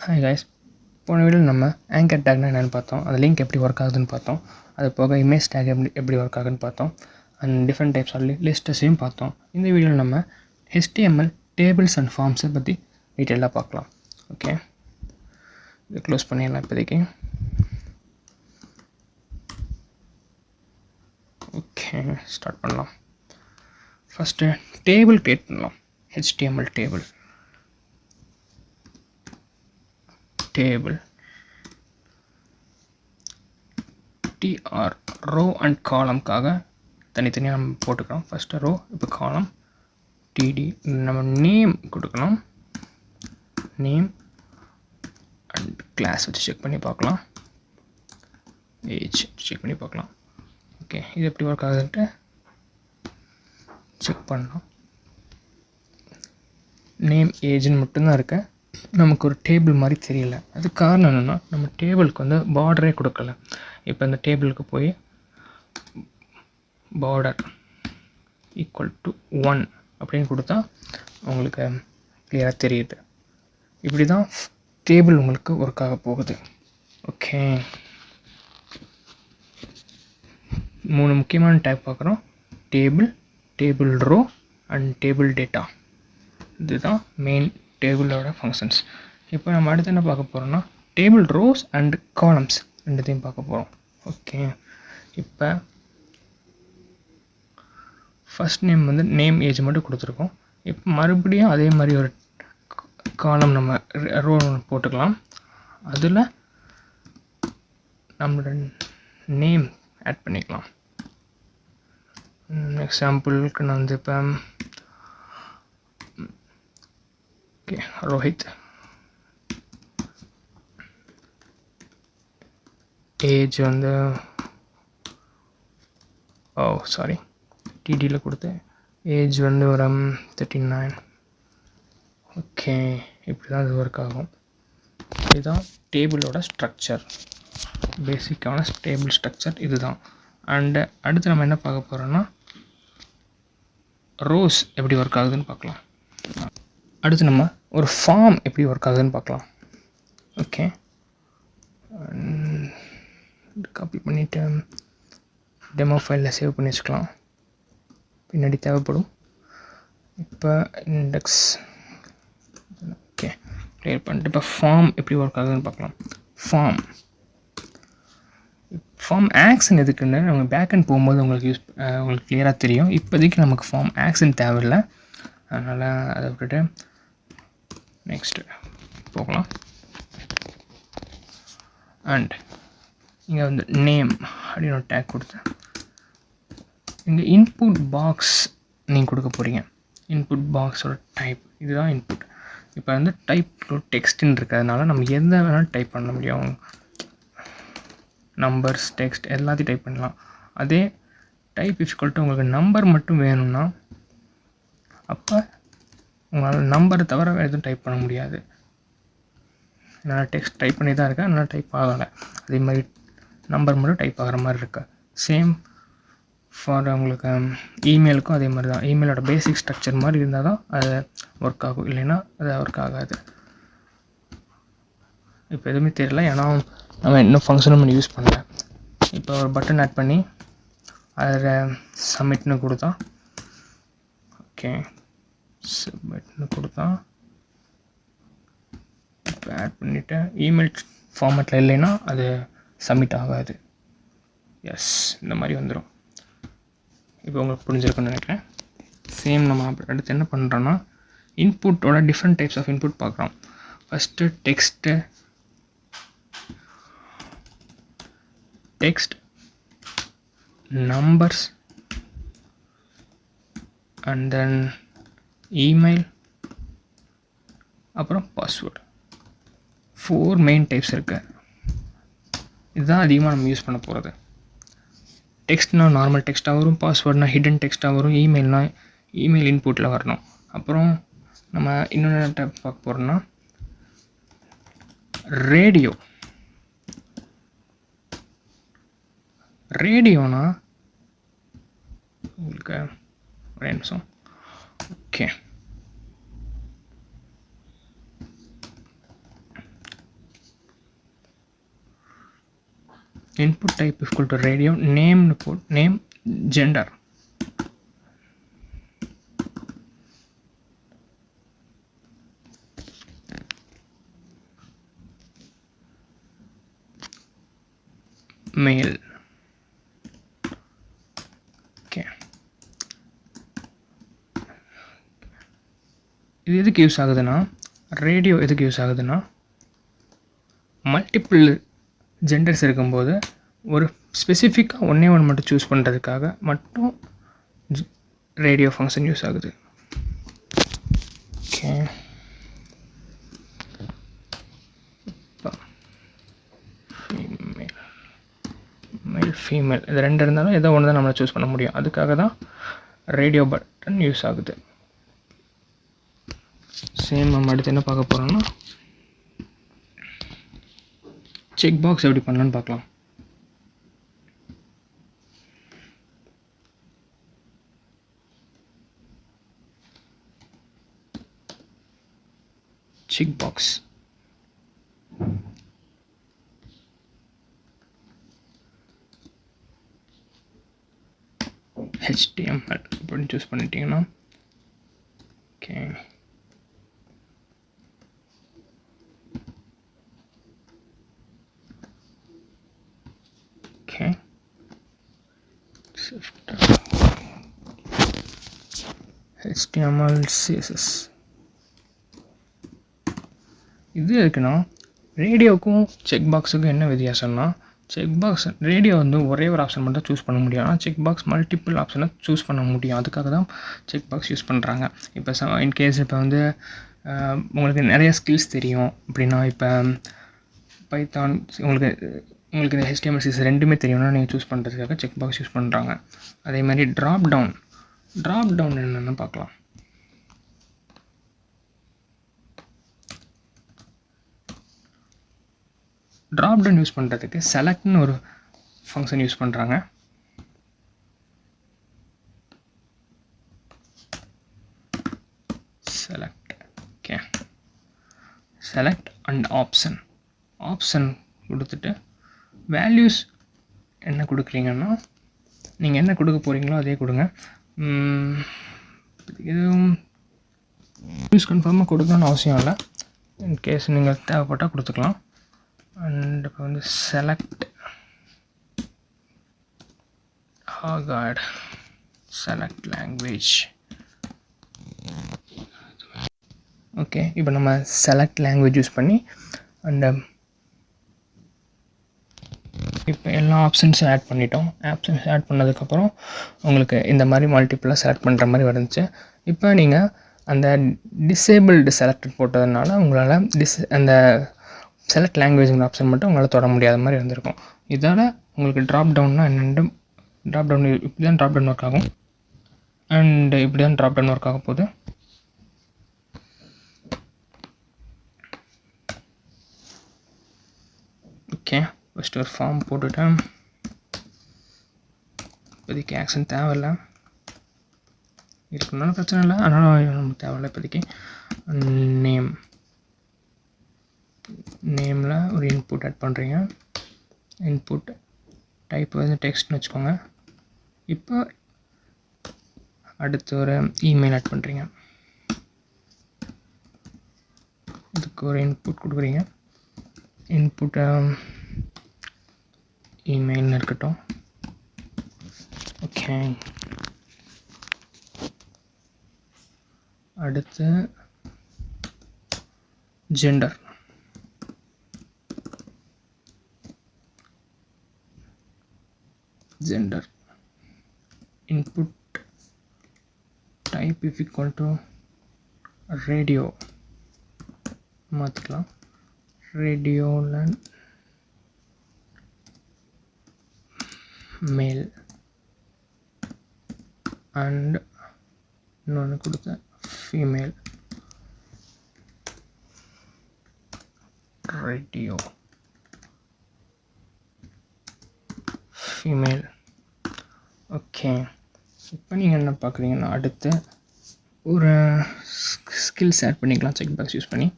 Hi guys, போன வீடியோவில் நம்ம ஆங்கர் டேக்னா என்னென்னு பார்த்தோம். அந்த லிங்க் எப்படி ஒர்க் ஆகுதுன்னு பார்த்தோம். அது போக இமேஜ் டேக் எப்படி ஒர்க் ஆகுதுன்னு பார்த்தோம். அண்ட் டிஃப்ரெண்ட் டைப்ஸ் ஆஃப் லிஸ்ட்டஸையும் பார்த்தோம். இந்த வீடியோவில் நம்ம HTML டேபிள்ஸ் அண்ட் ஃபார்ம்ஸை பற்றி டீட்டெயிலாக பார்க்கலாம். ஓகே, இது க்ளோஸ் பண்ணிடலாம் இப்போதைக்கு. ஓகே, ஸ்டார்ட் பண்ணலாம். ஃபஸ்ட்டு டேபிள் க்ரியேட் பண்ணலாம். HTML table TR row and காலம்காக தனித்தனியாக நம்ம போட்டுக்கிறோம். ஃபஸ்ட்டு ரோ, இப்போ காலம், TD. நம்ம நேம் கொடுக்கணும். நேம் அண்ட் கிளாஸ் வச்சு செக் பண்ணி பார்க்கலாம். ஏஜ் செக் பண்ணி பார்க்கலாம். ஓகே, இது எப்படி ஒர்க் ஆகுதுன்ட்டு செக் பண்ணலாம். நேம் ஏஜ்னு மட்டும்தான் இருக்கு. நமக்கு ஒரு டேபிள் மாதிரி தெரியல. அது காரணம் என்னென்னா, நம்ம டேபிளுக்கு வந்து பார்டரே கொடுக்கல. இப்போ இந்த டேபிளுக்கு போய் பார்டர் ஈக்குவல் டு 1 அப்படின்னு கொடுத்தா உங்களுக்கு கிளியராக தெரியுது. இப்படி தான் டேபிள் உங்களுக்கு ஒர்க் ஆக போகுது. ஓகே, 3 முக்கியமான டைப் பார்க்குறோம். Table row and table data. இதுதான் மெயின் டேபிளோட ஃபங்க்ஷன்ஸ். இப்போ நம்ம அடுத்து என்ன பார்க்க போகிறோம்னா, டேபிள் ரோஸ் அண்ட் காலம்ஸ் ரெண்டுத்தையும் பார்க்க போகிறோம். ஓகே, இப்போ ஃபஸ்ட் நேம் வந்து நேம் ஏஜ் மட்டும் கொடுத்துருக்கோம். இப்போ மறுபடியும் அதே மாதிரி ஒரு காலம் நம்ம ரோ போட்டுக்கலாம். அதில் நம்மளோட நேம் ஆட் பண்ணிக்கலாம். எக்ஸாம்பிளுக்கு நான் வந்து இப்போ ரோஹித், ஏஜ் வந்து டிடியில் கொடுத்து ஏஜ் வந்து ஒரு 39. ஓகே, இப்படி தான் இது ஒர்க் ஆகும். இதுதான் டேபிளோட ஸ்ட்ரக்சர், பேசிக்கான டேபிள் ஸ்ட்ரக்சர் இதுதான். அண்டு அடுத்து நம்ம என்ன பார்க்க போகிறோன்னா, ரோஸ் எப்படி ஒர்க் ஆகுதுன்னு பார்க்கலாம். அடுத்து நம்ம ஒரு ஃபார்ம் எப்படி ஒர்க் ஆகுதுன்னு பார்க்கலாம். ஓகே, காப்பி பண்ணிவிட்டு டெமோ ஃபைலில் சேவ் பண்ணி வச்சுக்கலாம். பின்னாடி தேவைப்படும். இப்போ இண்டெக்ஸ் ஓகே க்ளியர் பண்ணிட்டு இப்போ ஃபார்ம் எப்படி ஒர்க் ஆகுதுன்னு பார்க்கலாம். ஃபார்ம் ஆக்ஷன் எதுக்குன்னு நம்ம பேக்கெண்ட் போகும்போது உங்களுக்கு கிளியராக தெரியும். இப்போதைக்கு நமக்கு ஃபார்ம் ஆக்ஷன் தேவையில்லை, அதனால் அதை விட்டுட்டு நெக்ஸ்ட்டு போகலாம். அண்ட் இங்கே வந்து நேம் அப்படின்னு ஒரு டேக் கொடுத்தேன். இங்கே இன்புட் பாக்ஸ் நீங்கள் கொடுக்க போகிறீங்க. இன்புட் பாக்ஸோட டைப் இதுதான் இன்புட். இப்போ வந்து டைப் டெக்ஸ்ட்டுன்னு இருக்கிறதுனால நம்ம எந்த வேணாலும் டைப் பண்ண முடியும். நம்பர்ஸ், டெக்ஸ்ட் எல்லாத்தையும் டைப் பண்ணலாம். அதே டைப் இஃப்கல்ட்டு உங்களுக்கு நம்பர் மட்டும் வேணும்னா அப்போ உங்களால் நம்பரை தவிர வேறு எதுவும் டைப் பண்ண முடியாது. நான் டெக்ஸ்ட் டைப் பண்ணி தான் இருக்கேன், அதனால் டைப் ஆகலை. அதே மாதிரி நம்பர் மட்டும் டைப் ஆகிற மாதிரி இருக்கு. சேம் ஃபார் உங்களுக்கு இமெயிலுக்கும் அதே மாதிரி தான். இமெயிலோட பேசிக் ஸ்ட்ரக்சர் மாதிரி இருந்தால் தான் அது ஒர்க் ஆகும், இல்லைன்னா அது ஒர்க் ஆகாது. இப்போ எதுவுமே தெரியல, ஏன்னா நம்ம இன்னும் ஃபங்க்ஷனும் பண்ணி யூஸ் பண்ணல. இப்போ ஒரு பட்டன் ஆட் பண்ணி அதில் சப்மிட்னு கொடுத்தா, ஓகே சப்மிட்னு கொடுத்தா இப்போ ஆட் பண்ணிவிட்டு இமெயில் ஃபார்மேட்டில் இல்லைன்னா அது சப்மிட் ஆகாது. எஸ், இந்த மாதிரி வந்துடும். இப்போ உங்களுக்கு புரிஞ்சிருக்குன்னு நினைக்கிறேன். சேம் நம்ம அடுத்து என்ன பண்ணுறோன்னா, இன்புட்டோட டிஃப்ரெண்ட் டைப்ஸ் ஆஃப் இன்புட் பார்க்குறோம். First text, numbers and then email, அப்புறம் பாஸ்வேர்டு. 4 மெயின் டைப்ஸ் இருக்குது. இதுதான் அதிகமாக நம்ம யூஸ் பண்ண போகிறது. டெக்ஸ்ட்னால் நார்மல் டெக்ஸ்ட்டாக வரும், பாஸ்வேர்ட்னா ஹிடன் டெக்ஸ்ட்டாக வரும், இமெயில்னால் இமெயில் இன்புட்டில் வரணும். அப்புறம் நம்ம இன்னொன்று டைப் பார்க்க போகிறோம்னா ரேடியோனா உங்களுக்கு ஒரே நிமிஷம். Okay, input type equal to radio, name put name, gender. Male. Okay. இது எதுக்கு யூஸ் ஆகுதுன்னா, ரேடியோ எதுக்கு யூஸ் ஆகுதுன்னா, மல்டிபிள் ஜெண்டர்ஸ் இருக்கும்போது ஒரு ஸ்பெசிஃபிக்காக ஒன்றே ஒன்று மட்டும் சூஸ் பண்ணுறதுக்காக மட்டும் ரேடியோ ஃபங்க்ஷன் யூஸ் ஆகுது. ஓகே, ஃபீமேல் மேல் ஃபீமேல் இது ரெண்டு இருந்தாலும் ஏதோ ஒன்று தான் நம்மளை சூஸ் பண்ண முடியும். அதுக்காக தான் ரேடியோ பட்டன் யூஸ் ஆகுது. சேம் நம்ம அடுத்து என்ன பார்க்க போகிறோம்னா, செக் பாக்ஸ் எப்படி பண்ணலான்னு பார்க்கலாம். செக் பாக்ஸ் HTML இப்படி சூஸ் பண்ணிட்டீங்கன்னா, ஓகே, ஓகே, HTML CSS. இது இருக்குன்னா ரேடியோவுக்கும் செக் பாக்ஸுக்கும் என்ன வித்தியாசம்னா, செக் பாக்ஸ் ரேடியோ வந்து ஒரே ஒரு ஆப்ஷன் மட்டும் சூஸ் பண்ண முடியும். ஆனால் செக் பாக்ஸ் மல்டிபிள் ஆப்ஷனை சூஸ் பண்ண முடியும். அதுக்காக தான் செக் பாக்ஸ் யூஸ் பண்ணுறாங்க. இப்போ இன்கேஸ் இப்போ வந்து உங்களுக்கு நிறைய ஸ்கில்ஸ் தெரியும் அப்படின்னா, இப்போ பைத்தான் உங்களுக்கு இந்த HTML CSS ரெண்டுமே தெரியும்னா நீங்கள் சூஸ் பண்ணுறதுக்காக செக் பாக்ஸ் யூஸ் பண்ணுறாங்க. அதே மாதிரி ட்ராப் டவுன் என்னென்னு பார்க்கலாம். ட்ராப் டவுன் யூஸ் பண்ணுறதுக்கு செலக்ட்னு ஒரு ஃபங்க்ஷன் யூஸ் பண்ணுறாங்க. Select, okay, select and option கொடுத்துட்டு வேல்யூஸ் என்ன கொடுக்குறீங்கன்னா, நீங்கள் என்ன கொடுக்க போகிறீங்களோ அதே கொடுங்க. எதுவும் யூஸ் கன்ஃபார்மாக கொடுக்கணும்னு அவசியம் இல்லை. இன்கேஸ் நீங்கள் தேவைப்பட்டால் கொடுத்துக்கலாம். அண்ட் இப்போ வந்து செலக்ட் லாங்குவேஜ். ஓகே, இப்போ நம்ம செலக்ட் லாங்குவேஜ் யூஸ் பண்ணி அண்ட் இப்போ எல்லா ஆப்ஷன்ஸும் ஆட் பண்ணிட்டோம். ஆப்ஷன்ஸ் ஆட் பண்ணதுக்கப்புறம் உங்களுக்கு இந்த மாதிரி மல்டிப்புளாக செலக்ட் பண்ணுற மாதிரி வந்துச்சு. இப்போ நீங்கள் அந்த டிசேபிள்டு செலக்டட் போட்டதுனால உங்களால் அந்த செலக்ட் லாங்குவேஜுங்கிற ஆப்ஷன் மட்டும் உங்களால் தொட முடியாத மாதிரி வந்திருக்கும். இதோட உங்களுக்கு ட்ராப் டவுன்னா என்னென்னு, ட்ராப் டவுன் இப்படி தான் ட்ராப் டவுன் ஒர்க் ஆகும். அண்ட் இப்படி தான் ட்ராப் டவுன் ஒர்க் ஆக போகுது. ஓகே, ஃபஸ்ட்டு ஒரு ஃபார்ம் போட்டுவிட்டேன். இப்போதைக்கு ஆக்ஷன் தேவையில்லை, இருக்குனாலும் பிரச்சனை இல்லை, அதனால் நமக்கு தேவையில்லை இப்போதைக்கு. நேமில் ஒரு இன்புட் ஆட் பண்ணுறீங்க. இன்புட் டைப் வந்து டெக்ஸ்ட்னு வச்சுக்கோங்க. இப்போ அடுத்து ஒரு இமெயில் ஆட் பண்ணுறீங்க. இதுக்கு ஒரு இன்புட் கொடுக்குறீங்க. இன்புட்டை இமெயில்னு இருக்கட்டும். ஓகே, அடுத்து gender. Input type if equal to radio மாற்றிக்கலாம். ரேடியோவில் மேல் அண்ட் இன்னொன்று கொடுத்த ஃபீமேல். Radio female. ஓகே, இப்போ நீங்கள் என்ன பார்க்குறீங்கன்னா, அடுத்து ஒரு ஸ்கில்ஸ் ஆட் பண்ணிக்கலாம் செக் பாக்ஸ் யூஸ் பண்ணி.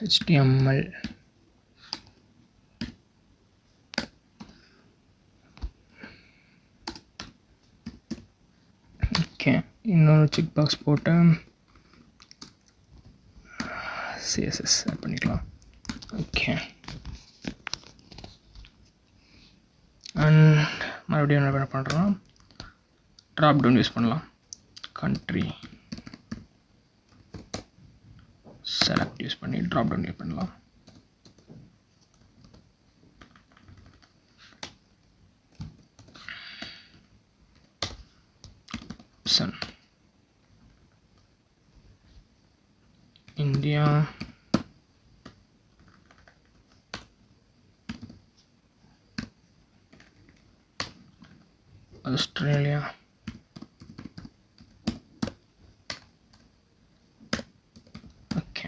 HTML okay. இன்னொரு செக் பாக்ஸ் போட்டு CSS ஆட் பண்ணிக்கலாம். ஓகே. அண்ட் மறுபடியும் என்ன பண்ணுறோம், ட்ராப் டவுன் யூஸ் பண்ணலாம். கண்ட்ரி செலக்ட் யூஸ் பண்ணி ட்ராப் டவுன் யூஸ் பண்ணலாம். Option India, Australia, okay.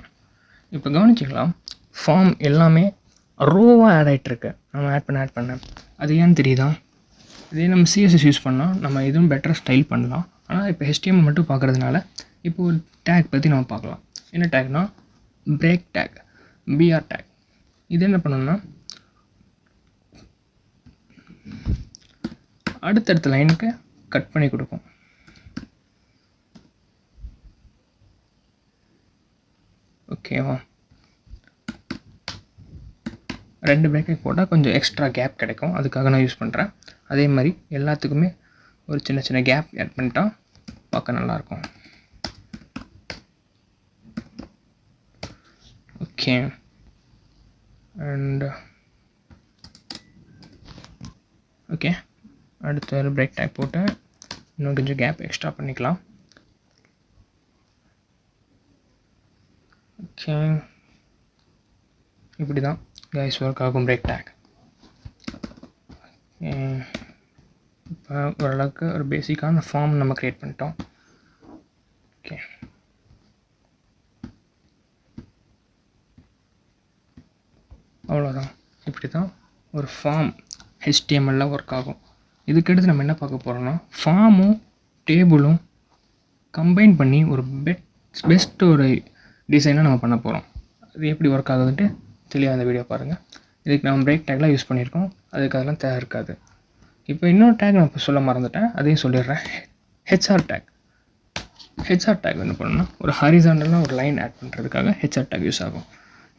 இப்போ கவனிச்சிக்கலாம், ஃபார்ம் எல்லாமே ரோவாக ஆட் ஆகிட்டுருக்கு. நம்ம ஆட் பண்ண அது ஏன்னு தெரியுதா? இதே நம்ம சிஎஸ்எஸ் யூஸ் பண்ணால் நம்ம எதுவும் பெட்டராக ஸ்டைல் பண்ணலாம். ஆனால் இப்போ HTML மட்டும் பார்க்குறதுனால இப்போ ஒரு டேக் பற்றி நம்ம பார்க்கலாம். என்ன டேக்னா பிரேக் டேக், பிஆர் டேக். இது என்ன பண்ணணும்னா அடுத்தடுத்த லைனுக்கு கட் பண்ணி கொடுக்கும். ஓகேவா? 2 பிரேக்கை போட்டால் கொஞ்சம் எக்ஸ்ட்ரா கேப் கிடைக்கும், அதுக்காக நான் யூஸ் பண்ணுறேன். அதே மாதிரி எல்லாத்துக்குமே ஒரு சின்ன சின்ன கேப் ஆட் பண்ணிட்டா பார்க்க நல்லாயிருக்கும். ஓகே. அண்ட் ஓகே, அடுத்த ஒரு பிரேக் டேக் போட்டு இன்னும் கொஞ்சம் கேப் எக்ஸ்ட்ரா பண்ணிக்கலாம். ஓகே, இப்படி தான் கைஸ் ஒர்க் ஆகும் பிரேக் டேக். இப்போ ஓரளவுக்கு ஒரு பேசிக்கான ஃபார்ம் நம்ம க்ரியேட் பண்ணிட்டோம். ஓகே, அவ்வளோதான். இப்படி தான் ஒரு ஃபார்ம் HTML ஒர்க் ஆகும். இதுக்கடுத்து நம்ம என்ன பார்க்க போகிறோம்னா, ஃபார்மும் டேபிளும் கம்பைன் பண்ணி ஒரு பெஸ்ட் ஒரு டிசைனாக நம்ம பண்ண போகிறோம். அது எப்படி ஒர்க் ஆகுதுன்ட்டு தெளிவாக அந்த வீடியோ பாருங்கள். இதுக்கு நம்ம பிரேக் டேக்லாம் யூஸ் பண்ணியிருக்கோம், அதுக்கு அதெல்லாம் தேவை இருக்காது. இப்போ இன்னொரு டேக் நான் இப்போ சொல்ல மறந்துட்டேன், அதையும் சொல்லிடுறேன். ஹெச்ஆர் டேக் என்ன பண்ணணும்னா ஒரு ஹாரிசாண்டலாக ஒரு லைன் ஆட் பண்ணுறதுக்காக ஹெச்ஆர் டேக் யூஸ் ஆகும்.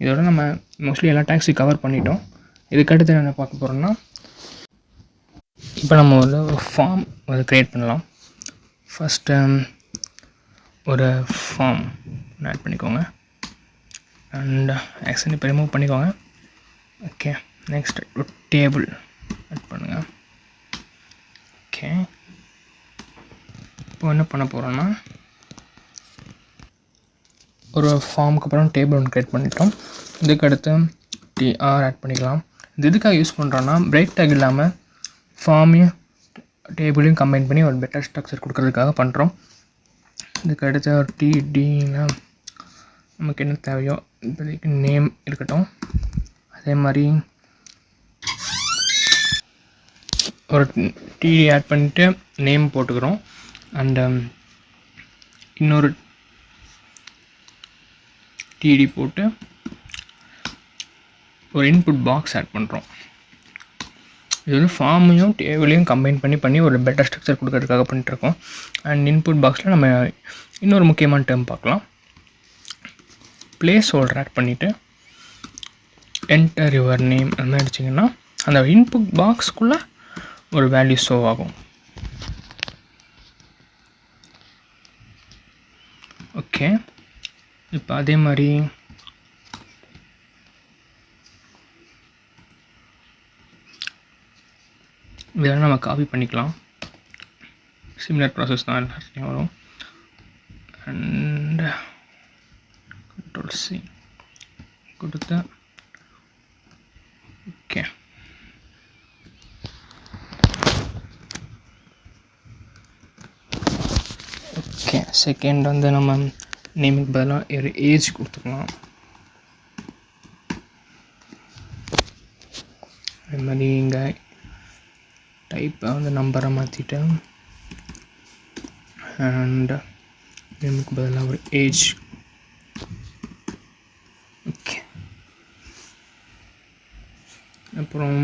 இதோட நம்ம மோஸ்ட்லி எல்லா டேக்ஸையும் கவர் பண்ணிட்டோம். இதுக்கடுத்து என்ன பார்க்க போகிறோம்னா, இப்போ நம்ம வந்து ஒரு ஃபார்ம் வந்து க்ரியேட் பண்ணலாம். ஃபஸ்ட்டு ஒரு ஃபார்ம் ஆட் பண்ணிக்கோங்க. அண்ட் ஆக்ஷன் இப்போ ரிமூவ் பண்ணிக்கோங்க. ஓகே, நெக்ஸ்ட் ஒரு டேபிள் ஆட் பண்ணுங்கள். ஓகே, இப்போ என்ன பண்ண போகிறோன்னா, ஒரு ஃபார்முக்கு அப்புறம் டேபிள் ஒன்று க்ரியேட் பண்ணிட்டோம். இதுக்கடுத்து TR ஆட் பண்ணிக்கலாம். இது எதுக்காக யூஸ் பண்ணுறோன்னா, பிரேக் டேக் இல்லாமல் ஃபார்மையும் டேபிளையும் கம்பைன் பண்ணி ஒரு பெட்டர் ஸ்ட்ரக்சர் கொடுக்கறதுக்காக பண்ணுறோம். இதுக்கடுத்து ஒரு TDனா நமக்கு என்ன தேவையோ இப்போதைக்கு நேம் இருக்கட்டும். அதே மாதிரி ஒரு TD ஆட் பண்ணிவிட்டு நேம் போட்டுக்கிறோம். அண்டு இன்னொரு TD போட்டு ஒரு இன்புட் பாக்ஸ் ஆட் பண்ணுறோம். இது வந்து ஃபார்மையும் டேபிளையும் கம்பைன் பண்ணி ஒரு பெட்டர் ஸ்ட்ரக்சர் கொடுக்கறதுக்காக பண்ணிட்டுருக்கோம். அண்ட் இன்புட் பாக்ஸில் நம்ம இன்னொரு முக்கியமான டேர்ம் பார்க்கலாம். பிளேஸ் ஹோல்டர் ஆட் பண்ணிவிட்டு என்டர் யுவர் நேம் அந்த மாதிரி அடிச்சிங்கன்னா அந்த இன்புட் பாக்ஸ்க்குள்ளே ஒரு வேல்யூ ஷோ ஆகும். ஓகே, இப்போ அதே மாதிரி இதெல்லாம் நம்ம காப்பி பண்ணிக்கலாம். சிமிலர் ப்ராசஸ் தான் எல்லாத்தையும் வரும். அண்ட் Ctrl+C கொடுத்து ஓகே, ஓகே. செகண்ட் வந்து நம்ம நேமுக்கு பதிலாக ஒரு ஏஜ் கொடுத்துக்கலாம். அதே மாதிரி இங்கே டைப்பை வந்து நம்பரை மாற்றிட்டு அண்ட் நேமுக்கு பதிலாக ஒரு ஏஜ். ஓகே, அப்புறம்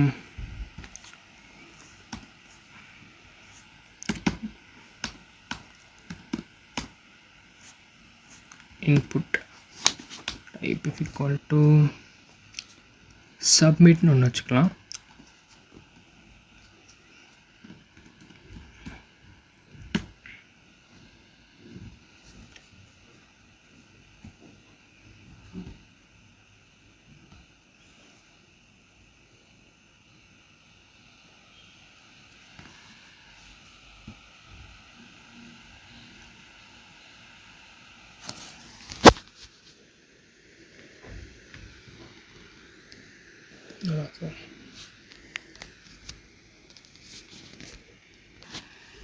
input type is equal to சப்மிட்னு ஒன்று வச்சுக்கலாம்.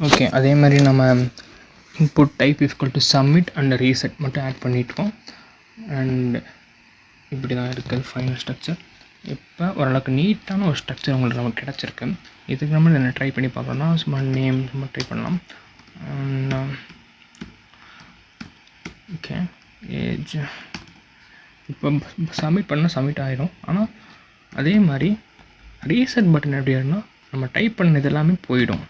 ஓகே, அதே மாதிரி நம்ம input type is equal to submit and reset மட்டும் ஆட் பண்ணிட்டோம். அண்ட் இப்படி தான் இருக்குது ஃபைனல் ஸ்ட்ரக்சர். இப்போ ஓரளவுக்கு நீட்டான ஒரு ஸ்ட்ரக்சர் உங்களுக்கு நமக்கு கிடச்சிருக்கு. இதுக்கு நம்ம என்ன ட்ரை பண்ணி பார்க்கணும்னா சும்மா நேம் சும்மா ட்ரை பண்ணலாம். ஓகே, ஏஜ் இப்போ சப்மிட் பண்ணால் சப்மிட் ஆகிடும். ஆனால் அதே மாதிரி ரீசெட் பட்டன் எப்படி ஆகிடும்னா நம்ம டைப் பண்ணது எல்லாமே போயிடும்.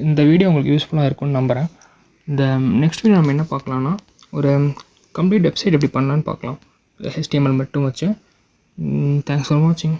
இந்த வீடியோ உங்களுக்கு யூஸ்ஃபுல்லாக இருக்கும்னு நம்புகிறேன். இந்த நெக்ஸ்ட் வீடியோ நம்ம என்ன பார்க்கலான்னா ஒரு கம்ப்ளீட் வெப்சைட் எப்படி பண்ணலான்னு பார்க்கலாம், HTML மட்டும் வச்சு. தேங்க்ஸ் ஃபார் வாட்சிங்.